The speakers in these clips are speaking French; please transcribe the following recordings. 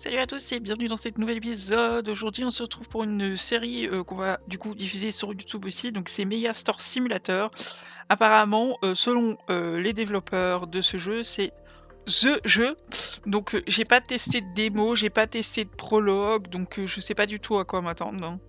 Salut à tous et bienvenue dans cet nouvel épisode. Aujourd'hui, on se retrouve pour une série qu'on va du coup diffuser sur YouTube aussi. Donc, c'est Mega Store Simulator. Apparemment, selon les développeurs de ce jeu, c'est THE jeu. Donc, j'ai pas testé de démo, j'ai pas testé de prologue, donc je sais pas du tout à quoi m'attendre, non.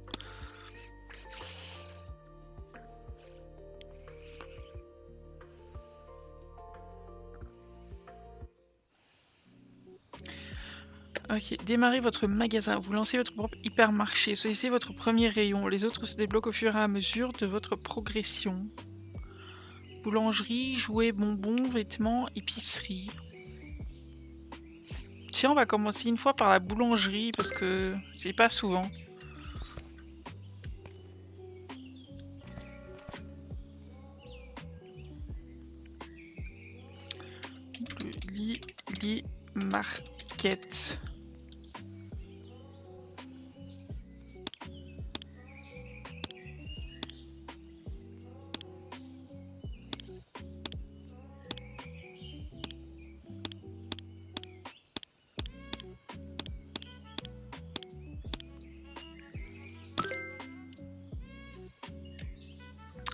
Ok, démarrez votre magasin, vous lancez votre propre hypermarché, choisissez votre premier rayon, les autres se débloquent au fur et à mesure de votre progression. Boulangerie, jouets, bonbons, vêtements, épicerie. Tiens, on va commencer une fois par la boulangerie parce que c'est pas souvent. Le Lily Market.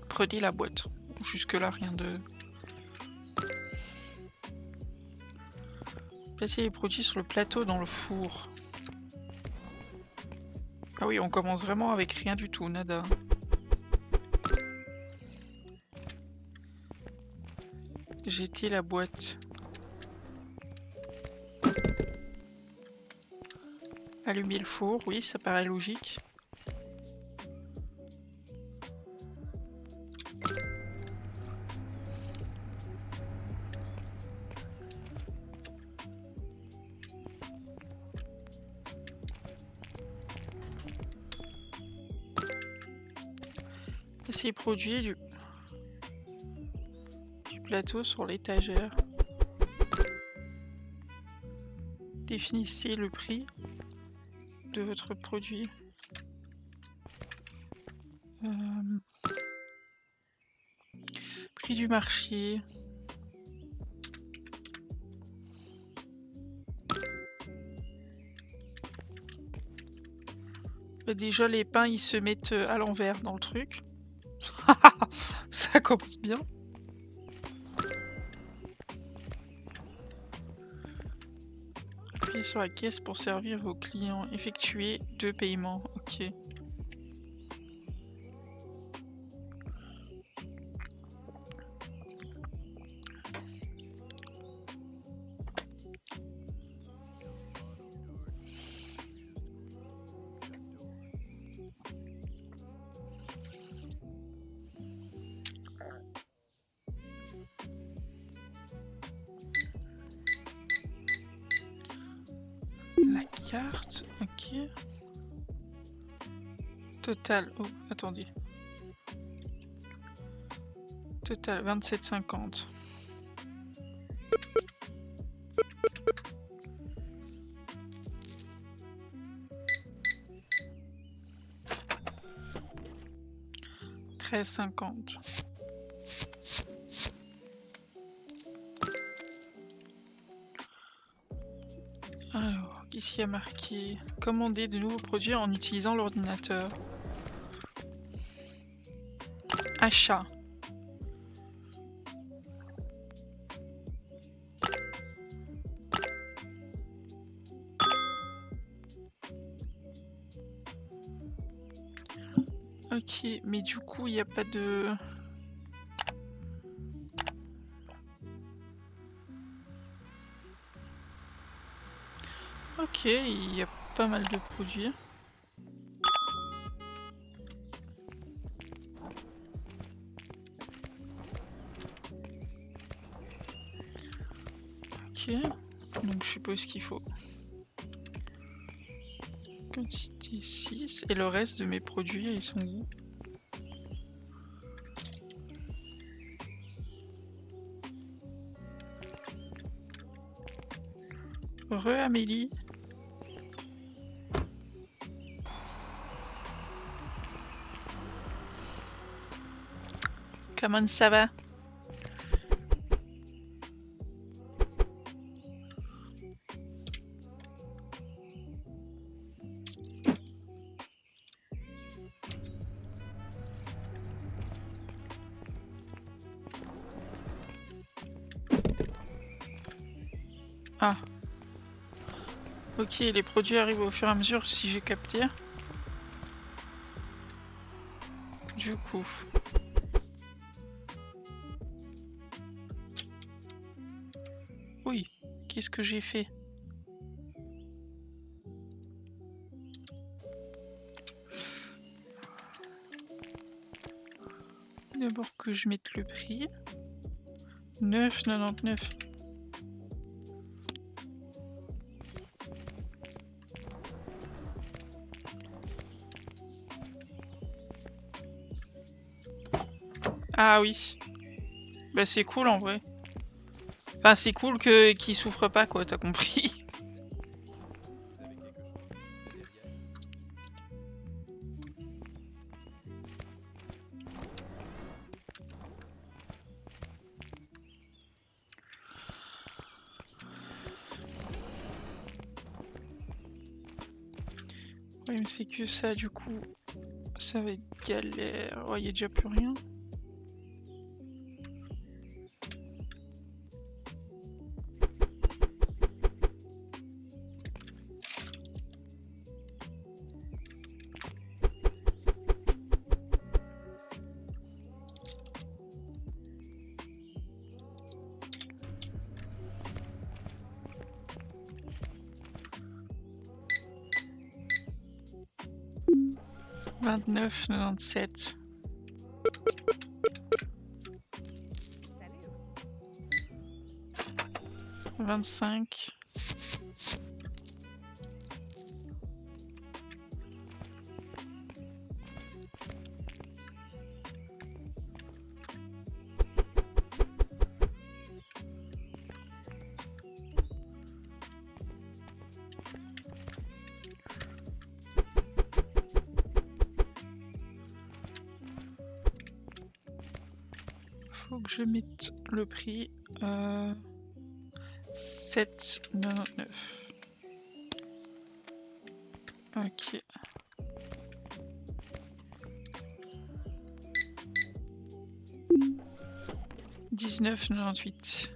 Prenez la boîte. Jusque-là, rien de... Placez les produits sur le plateau dans le four. Ah oui, on commence vraiment avec rien du tout, nada. Jeter la boîte. Allumer le four, oui, ça paraît logique. Placez les produits du plateau sur l'étagère. Définissez le prix de votre produit. Prix du marché. Déjà, les pains, ils se mettent à l'envers dans le truc. Ça commence bien. Appuyez sur la caisse pour servir vos clients. Effectuer 2 paiements. Ok. La carte, ok. Total, oh, attendez. Total, 27,50. $13,50. Alors, qu'est-ce qu'il y a marqué? Commander de nouveaux produits en utilisant l'ordinateur. Achat. Ok, mais du coup, il n'y a pas de... Ok, il y a pas mal de produits. Ok, donc je suppose qu'il faut... Quantité 6. Et le reste de mes produits, ils sont où? Amélie. Comment ça va? Ah. Ok, les produits arrivent au fur et à mesure si j'ai capté. Du coup. Oui, qu'est-ce que j'ai fait? D'abord que je mette le prix. 9,99. Ah oui. Bah c'est cool en vrai. Enfin c'est cool que qu'ils souffrent pas quoi, t'as compris. Le problème c'est que ça du coup, ça va être galère. Ouais, y a déjà plus rien. « 29,97. 25. Faut que je mette le prix. 7,99. Ok. 19,98.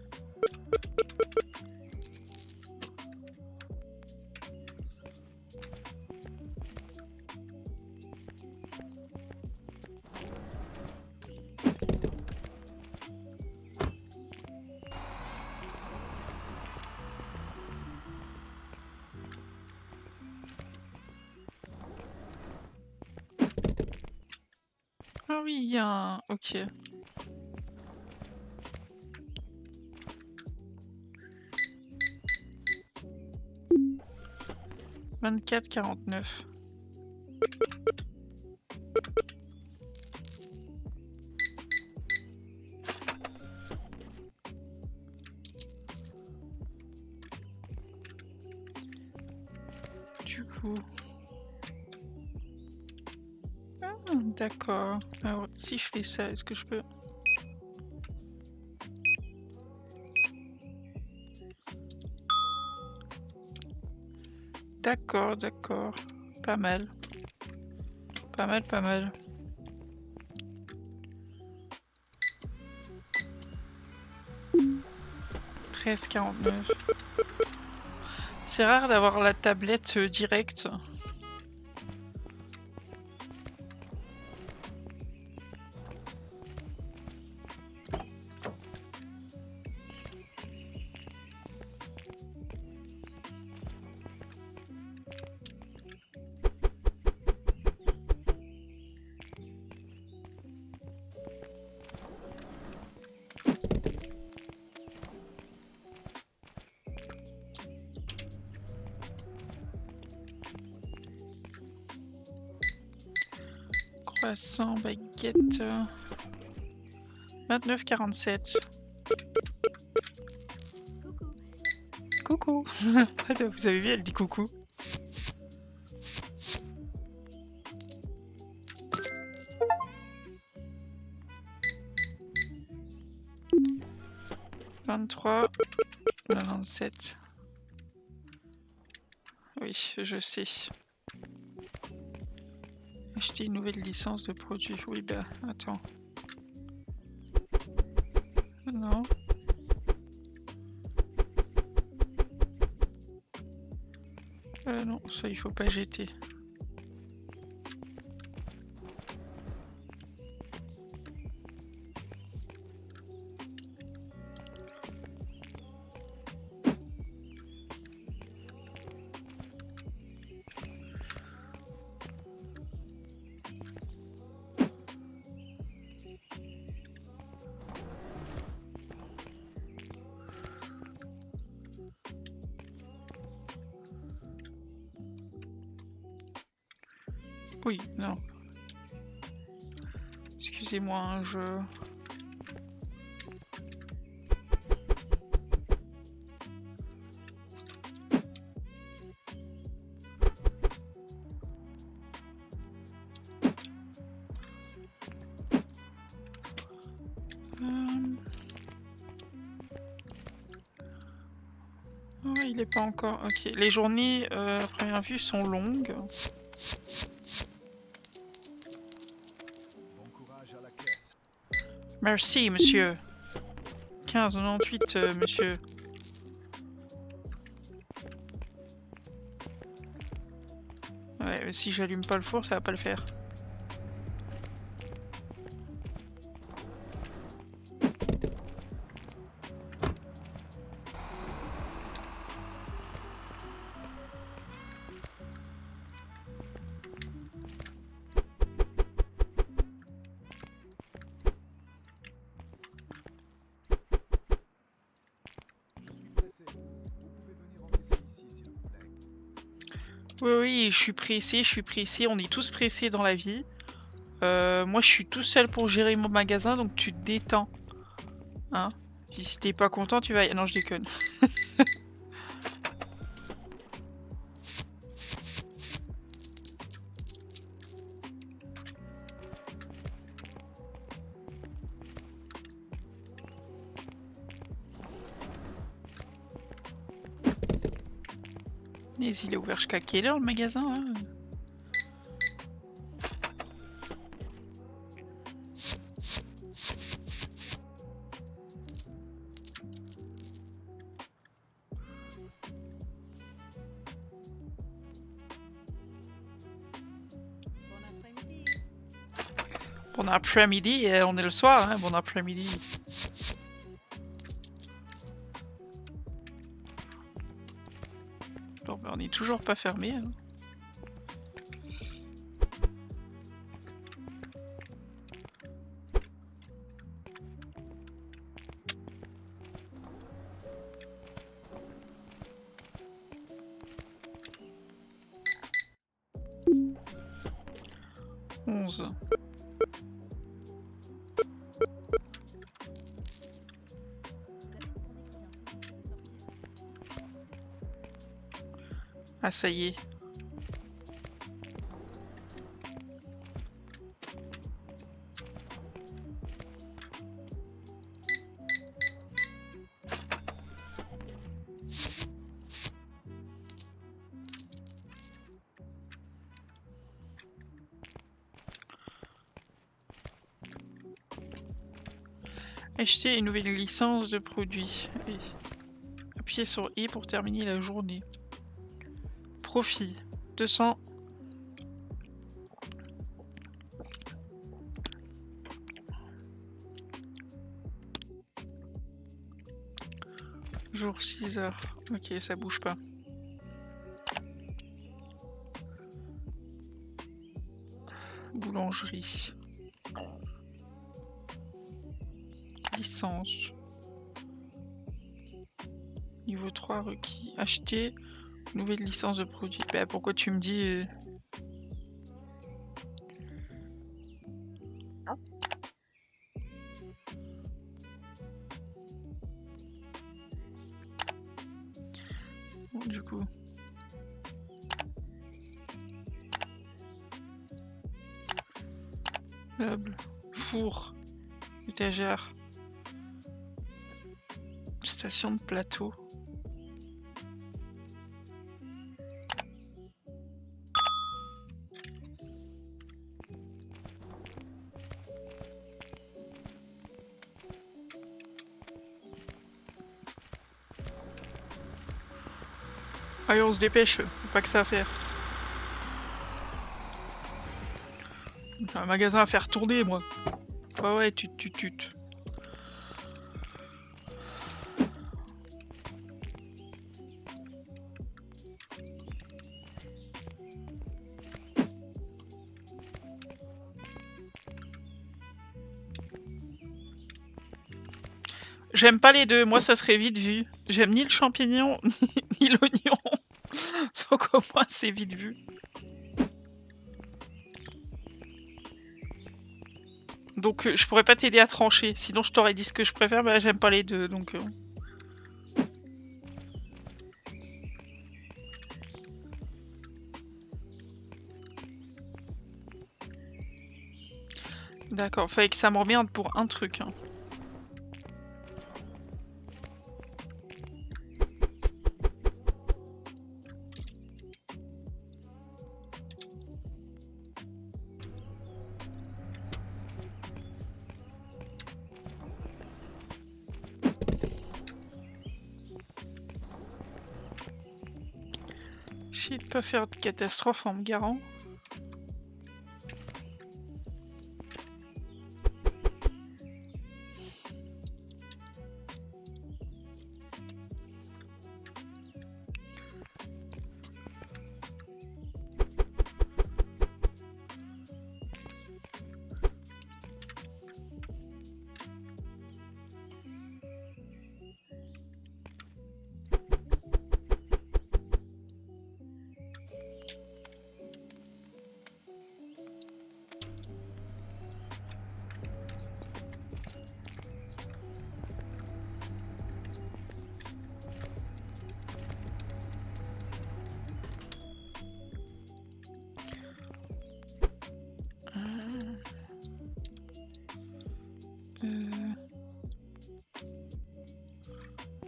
Ah oui, il y a un... Ok. « 24,49. » Du coup... Ah, d'accord. Alors, si je fais ça, est-ce que je peux... D'accord, d'accord. Pas mal. Pas mal, pas mal. « 13,49. » C'est rare d'avoir la tablette directe. Croissant, baguette... 29,47. Coucou. Vous avez vu, elle dit coucou. « 23,97. » Oui, je sais. Acheter une nouvelle licence de produit. Oui, bah, attends. Non. Non, ça il faut pas jeter. Oui, non. Excusez-moi, hein, je... Ouais, il est pas encore... Ok, les journées à première vue sont longues. Merci, monsieur. 15,98, monsieur. Ouais, si j'allume pas le four, ça va pas le faire. Oui, oui, je suis pressé, on est tous pressés dans la vie. Moi, je suis tout seul pour gérer mon magasin, donc tu te détends. Hein? Si t'es pas content, tu vas... Non, je déconne. Mais il est ouvert jusqu'à quelle heure, le magasin, là? Bon après-midi, on est le soir, hein, bon après-midi. Bon, ben, on est toujours pas fermé. Hein. Onze. Ah, ça y est. Acheter une nouvelle licence de produit. Et appuyez sur I pour terminer la journée. Profit. 200. Jour 6 heures. Ok, ça bouge pas. Boulangerie. Licence. Niveau 3 requis. Acheter nouvelle licence de produit. Bah pourquoi tu me dis... Bon, du coup... Meuble. Four. Étagère. Station de plateau. Allez, on se dépêche, pas que ça à faire. J'ai un magasin à faire tourner, moi. Ouais, ouais, tut. J'aime pas les deux, moi ça serait vite vu. J'aime ni le champignon, ni l'oignon. Donc au moins c'est vite vu. Donc je pourrais pas t'aider à trancher, sinon je t'aurais dit ce que je préfère, mais là j'aime pas les deux, donc... D'accord, fallait que ça m'emmerde pour un truc. Hein. J'essaie de pas faire de catastrophe en me garant.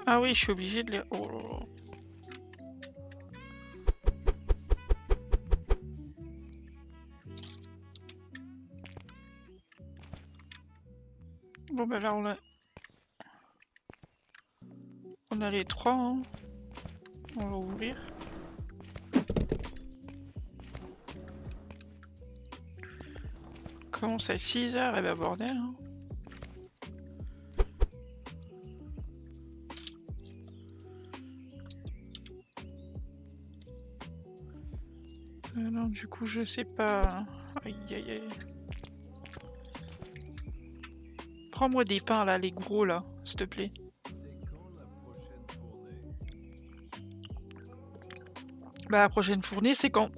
Ah oui, je suis obligée de les... Oh là là. Bon bah là on a les trois, hein. On va ouvrir. Commence à 6h, et bah bordel. Hein. Non, du coup je sais pas. Aïe aïe aïe. Prends-moi des pains là, les gros là, s'il te plaît. Bah la prochaine fournée c'est quand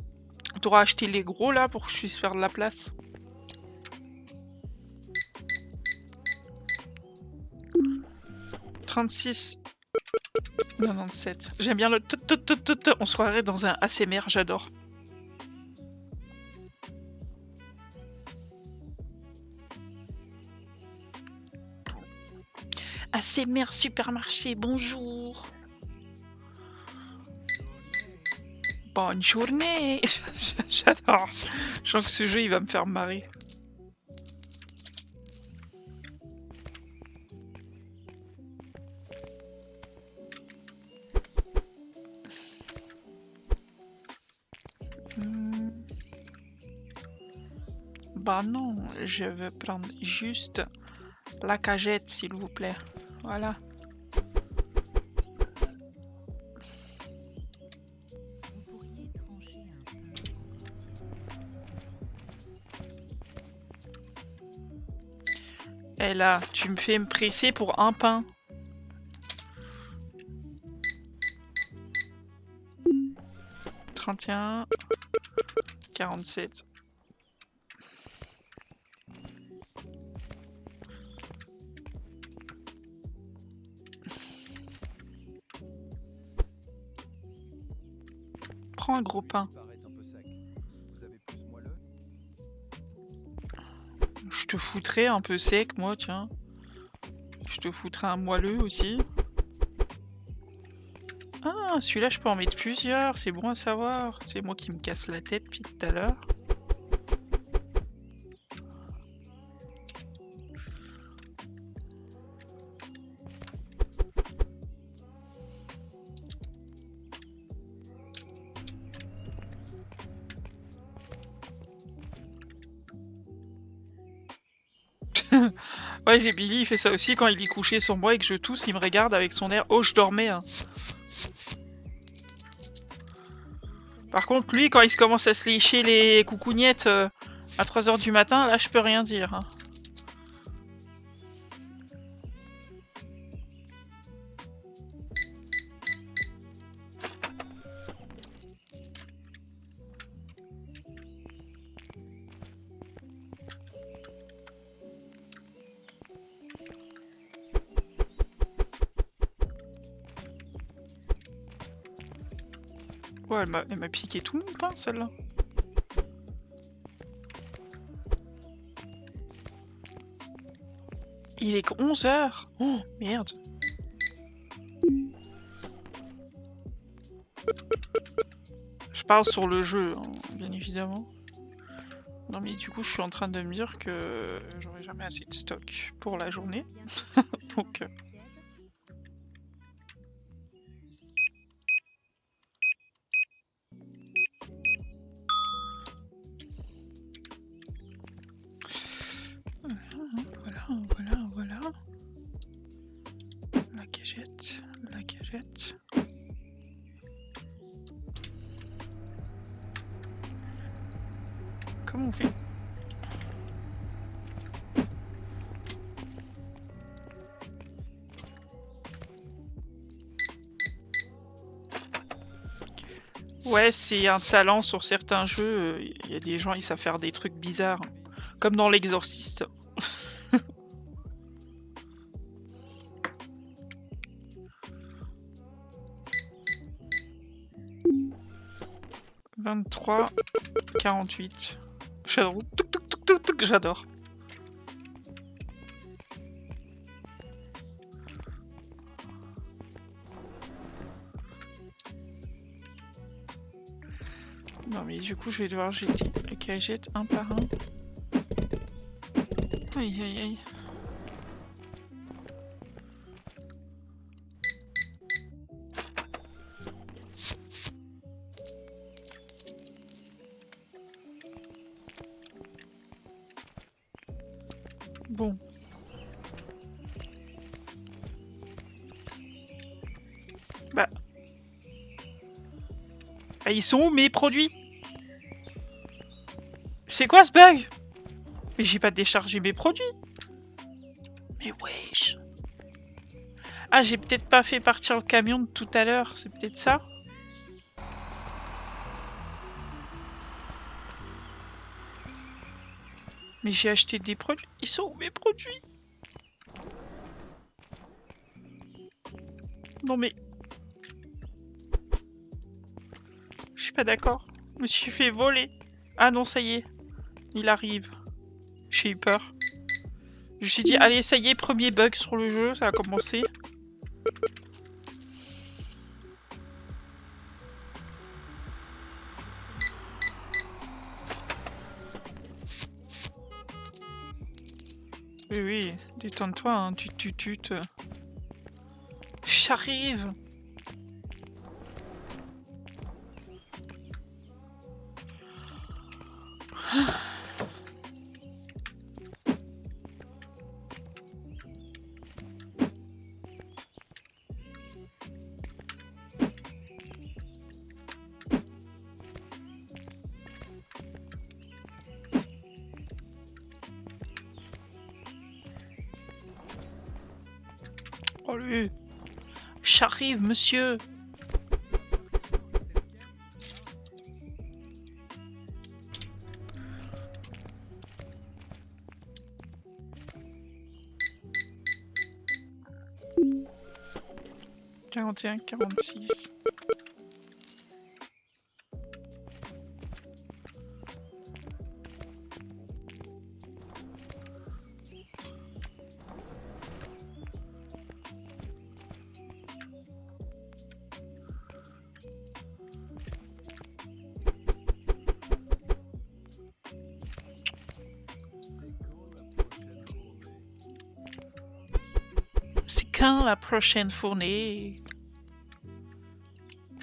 t'auras acheté les gros là pour que je puisse faire de la place. « 36 97. J'aime bien le tout. On se croirait dans un ASMR, j'adore. ASMR supermarché, bonjour. Bonne journée. J'adore. Je sens que ce jeu il va me faire marrer. Bah non, je veux prendre juste la cagette s'il vous plaît. Voilà. Et là, tu me fais me presser pour un pain. « 31 47. Prends un gros pain. Je te foutrais un peu sec, moi, tiens. Je te foutrais un moelleux aussi. Ah, celui-là, je peux en mettre plusieurs. C'est bon à savoir. C'est moi qui me casse la tête depuis tout à l'heure. Ouais, j'ai Billy, il fait ça aussi quand il est couché sur moi et que je tousse, il me regarde avec son air: «Oh, je dormais, hein». Par contre, lui, quand il se commence à se lécher les coucougnettes à 3h du matin, là, je peux rien dire, hein. Ouais, elle m'a piqué tout mon pain, celle-là. Il est que 11h. Oh, merde. Je parle sur le jeu, hein, bien évidemment. Non mais du coup, je suis en train de me dire que j'aurai jamais assez de stock pour la journée. Donc... Voilà. La cagette. Comment on fait? Ouais, c'est un talent sur certains jeux, il y a des gens, ils savent faire des trucs bizarres. Comme dans l'Exorciste. 23-48. J'adore. J'adore. Non mais du coup je vais devoir jeter les cagettes un par un. Aïe aïe aïe. Bon. Bah. Ah, ils sont où mes produits? C'est quoi ce bug? Mais j'ai pas déchargé mes produits. Mais wesh. Ah, j'ai peut-être pas fait partir le camion de tout à l'heure, c'est peut-être ça? Mais j'ai acheté des produits. Ils sont où mes produits? Non mais... Je suis pas d'accord. Je me suis fait voler. Ah non, ça y est. Il arrive. J'ai eu peur. Je me suis dit, allez, ça y est, premier bug sur le jeu, ça a commencé. Oui, détends-toi, hein, tut. J'arrive. Oh lui. J'arrive, monsieur. « 41, 46. » C'est quand la prochaine fournée?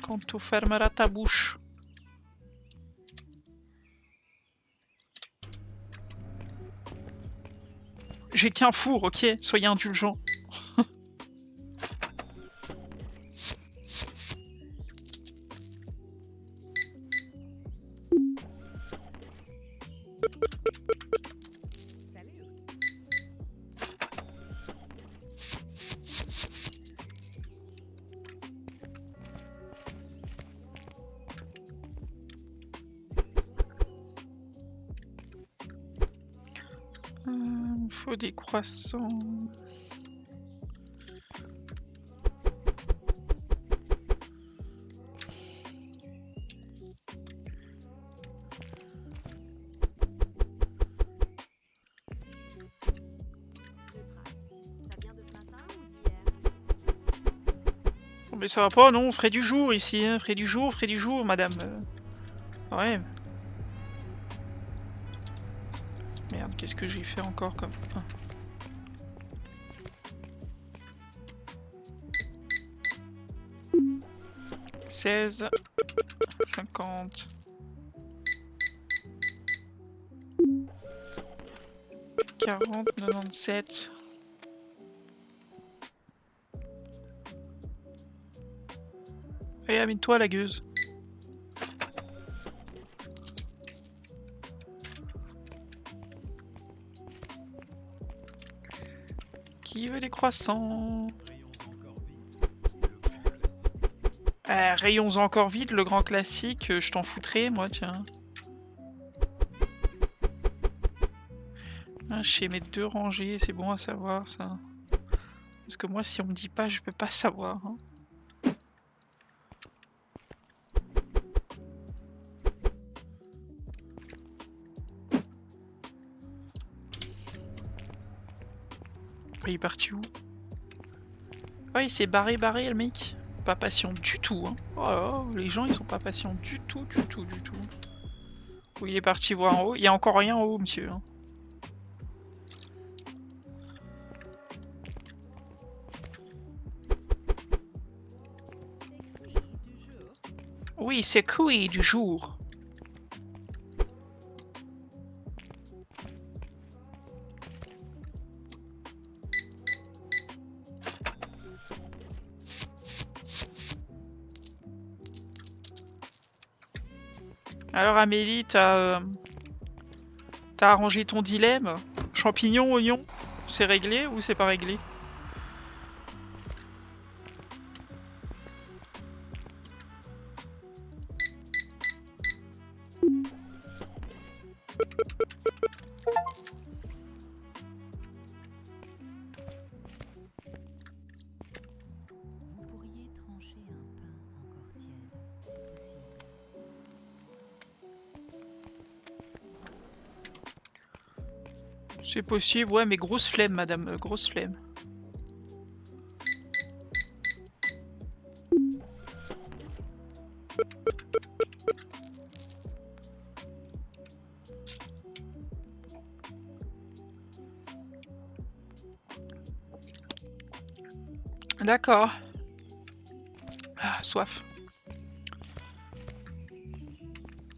Quand tu fermeras ta bouche. J'ai qu'un four, ok? Soyez indulgents. Faut des croissants. Oh, mais ça va pas, non, frais du jour ici, hein. Frais du jour, madame. Ouais. Merde, qu'est-ce que j'ai fait encore comme... Ah. 16, 50, 40, 97. Allez, amène-toi la gueuse. Qui veut des croissants? Rayons encore vite, le grand classique, je t'en foutrais, moi, tiens. Ah, je sais mettre 2 rangées, c'est bon à savoir, ça. Parce que moi, si on me dit pas, je peux pas savoir. Hein. Il est parti où? Oh, il s'est barré, le mec. Pas patient du tout, hein. Oh, les gens, ils sont pas patients du tout. Où il est parti voir en haut. Il y a encore rien en haut, monsieur. Hein. Oui, c'est cuit du jour. Alors Amélie, t'as arrangé ton dilemme? Champignons, oignons, c'est réglé ou c'est pas réglé? C'est possible, ouais, mais grosse flemme, madame, grosse flemme. D'accord. Ah, soif.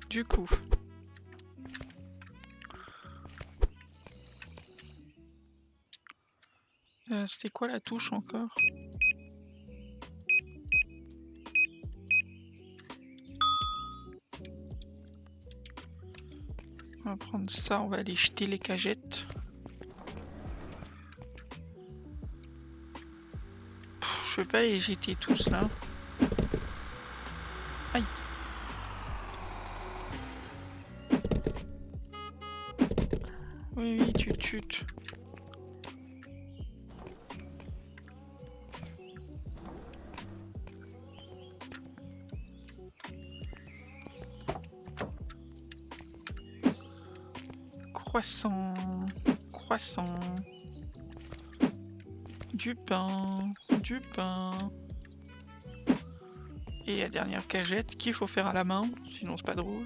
Du coup. C'était quoi la touche encore? On va prendre ça, on va aller jeter les cagettes. Je peux pas les jeter tous là. Aïe. Oui, tut. Croissant. Du pain. Et la dernière cagette qu'il faut faire à la main, sinon c'est pas drôle.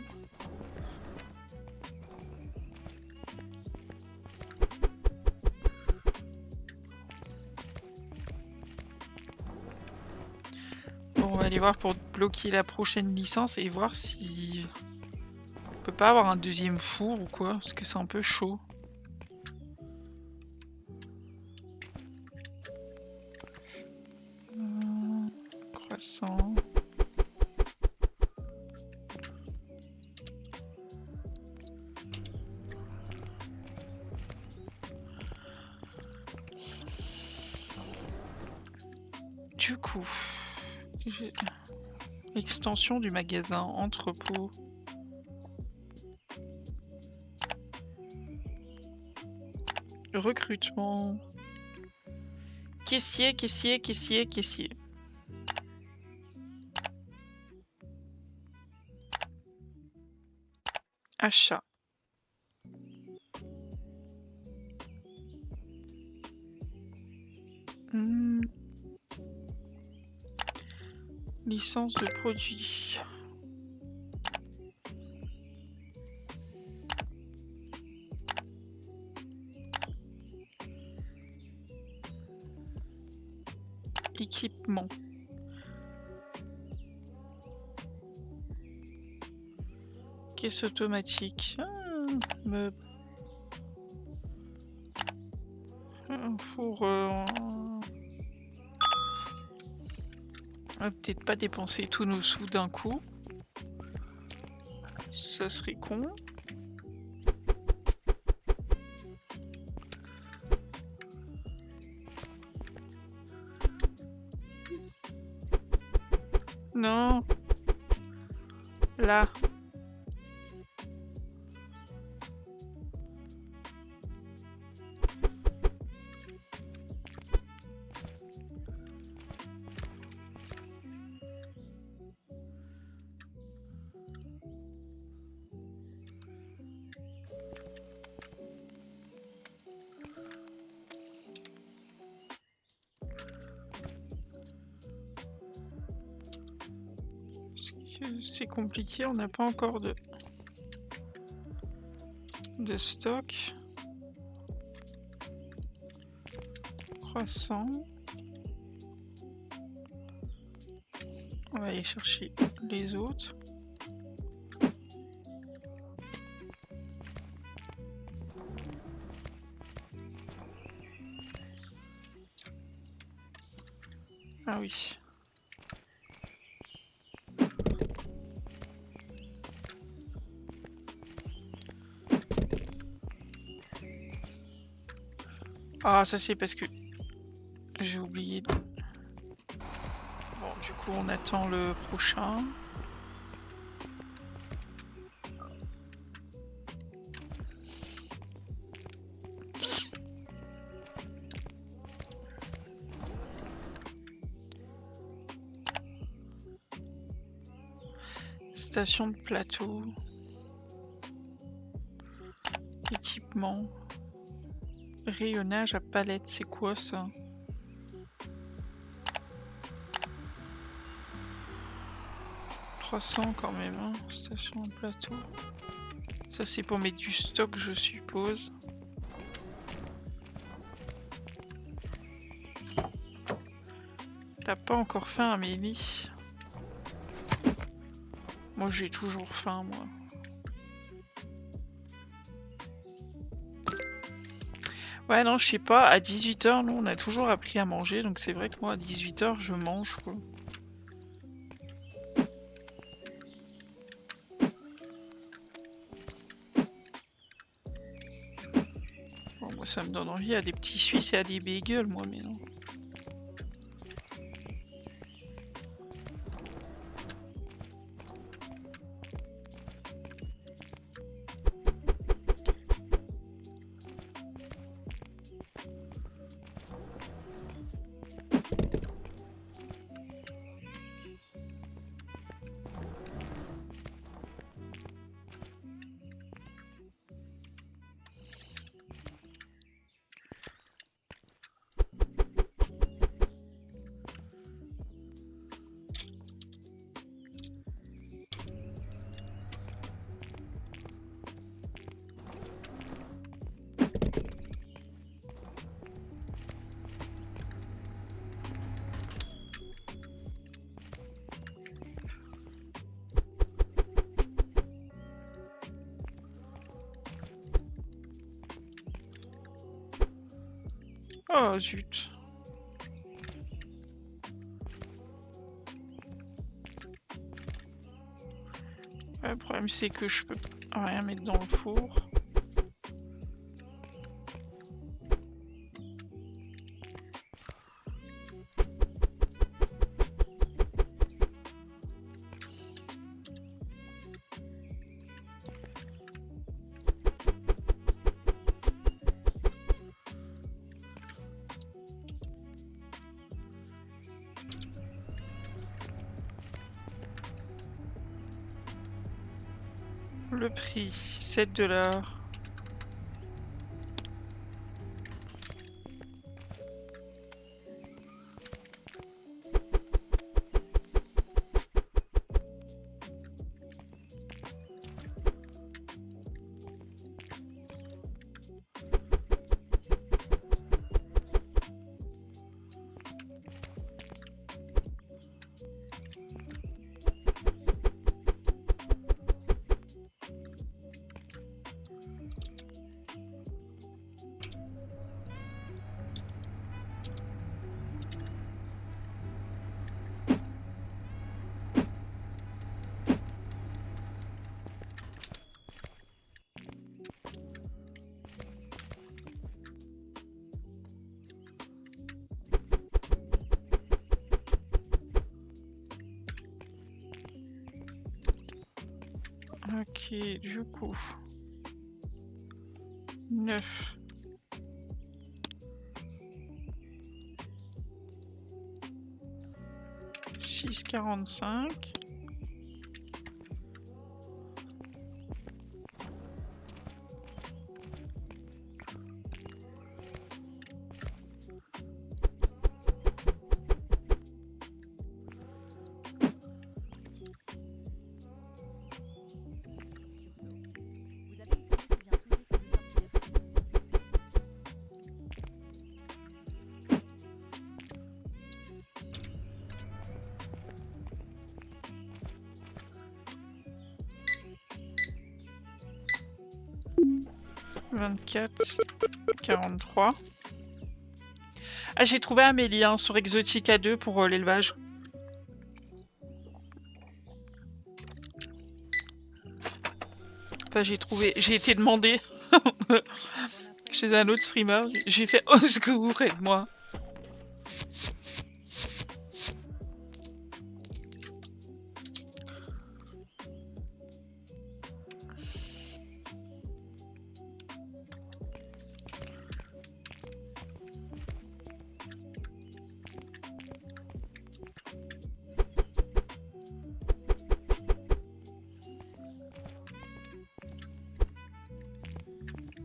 Bon, on va aller voir pour bloquer la prochaine licence et voir si... On peut pas avoir un deuxième four ou quoi, parce que c'est un peu chaud. Extension du magasin, entrepôt. Recrutement. Caissier, caissier, caissier, caissier. Achat. Licence de produit. Équipement. Caisse automatique. Meuble. Un four. On va peut-être pas dépenser tous nos sous d'un coup. Ça serait con. Non. Là. C'est compliqué, on n'a pas encore de stock. Croissant. On va aller chercher les autres. Ah oui. Ah, ça c'est parce que j'ai oublié. Bon, du coup, on attend le prochain. Station de plateau. Équipement. Rayonnage à palette, c'est quoi ça? « 300 quand même, hein. Station de plateau. Ça c'est pour mettre du stock, je suppose. T'as pas encore faim, Amélie? Moi j'ai toujours faim, moi. Ouais, non, je sais pas, à 18h, nous on a toujours appris à manger, donc c'est vrai que moi à 18h je mange quoi. Bon, moi ça me donne envie à des petits Suisses et à des bagels, moi, mais non. Oh zut. Ouais, le problème c'est que je peux rien mettre dans le four. Le prix, 7 $. Ok, du coup. 9. « 6,45. « 24,43. Ah, j'ai trouvé Amélie hein, sur Exotica 2 pour l'élevage. Enfin, j'ai été demandé chez un autre streamer. J'ai fait au secours, aide-moi.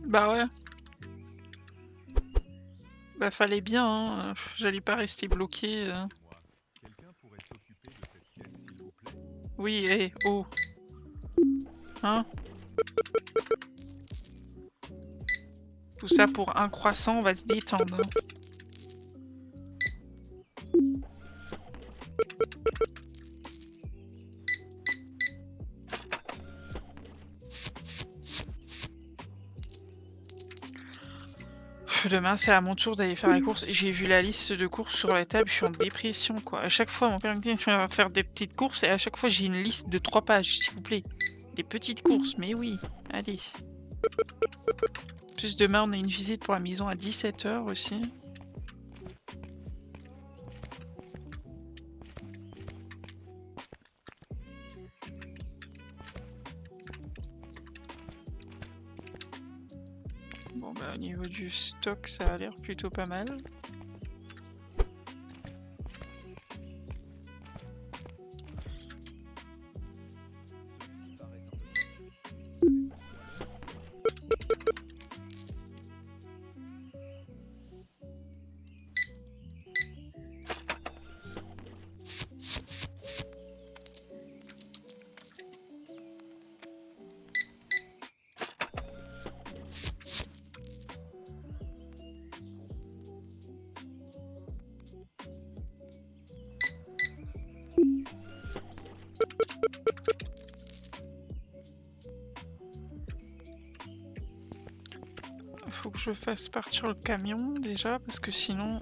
Bah ouais. Bah fallait bien, hein. J'allais pas rester bloqué. Oui, hé, oh. Hein? Tout ça pour un croissant, on va se détendre. Demain, c'est à mon tour d'aller faire la course. J'ai vu la liste de courses sur la table, je suis en dépression, quoi. À chaque fois, mon père me dit tu vas faire des petites courses et à chaque fois, j'ai une liste de 3 pages, s'il vous plaît. Des petites courses, mais oui, allez. En plus, demain, on a une visite pour la maison à 17 h aussi. Bon, bah, au niveau du stock, ça a l'air plutôt pas mal. Faut que je fasse partir le camion déjà, parce que sinon,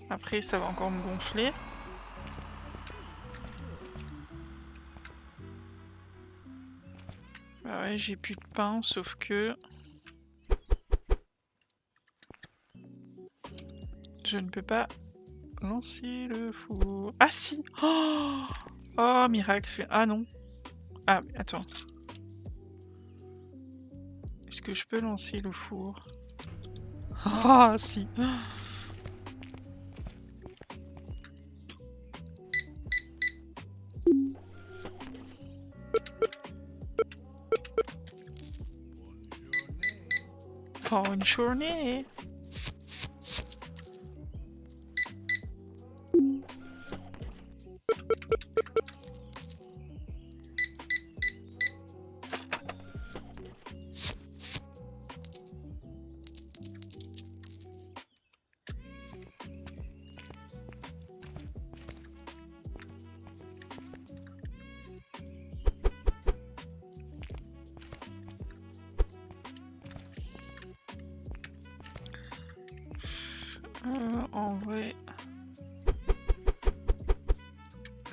après, ça va encore me gonfler. Bah ouais, j'ai plus de pain, sauf que je ne peux pas lancer le four. Ah si! Oh, oh miracle! Ah non! Ah, attends. Est-ce que je peux lancer le four? Ah si! pour une journée. En vrai,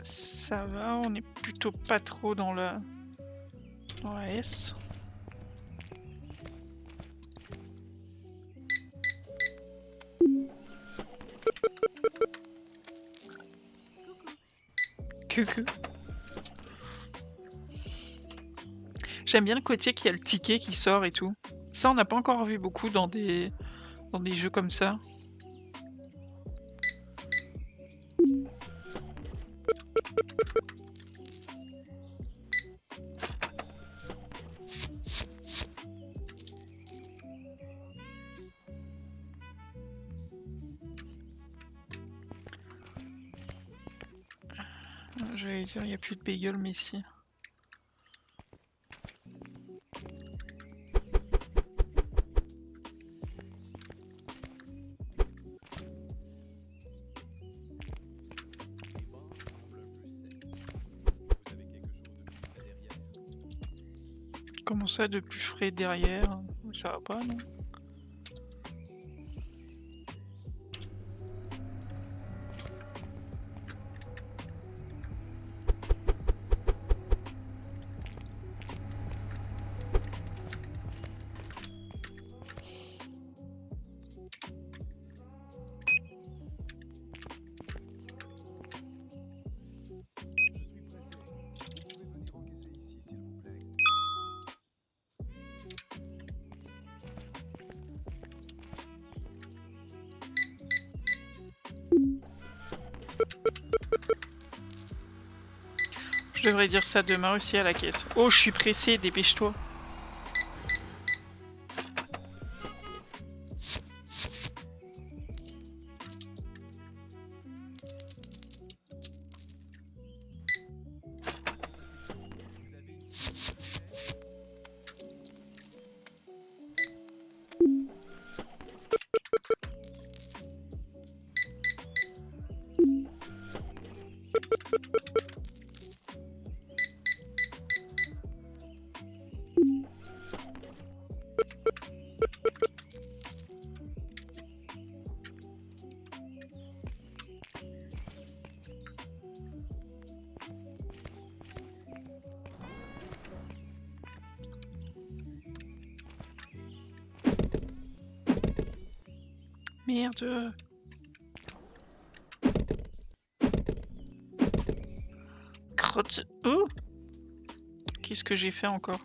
ça va, on est plutôt pas trop dans la S. Coucou. J'aime bien le côté qu'il y a le ticket qui sort et tout. Ça, on n'a pas encore vu beaucoup dans des jeux comme ça. J'allais dire, il n'y a plus de bagel, mais si. Comment ça, de plus frais derrière? Ça va pas, non? Je devrais dire ça demain aussi à la caisse. Oh, je suis pressée, dépêche-toi. Merde. Crotte. Oh, qu'est-ce que j'ai fait encore?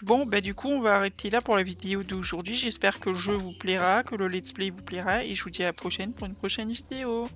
Bon, bah du coup, on va arrêter là pour la vidéo d'aujourd'hui. J'espère que le jeu vous plaira, que le let's play vous plaira, et je vous dis à la prochaine pour une prochaine vidéo.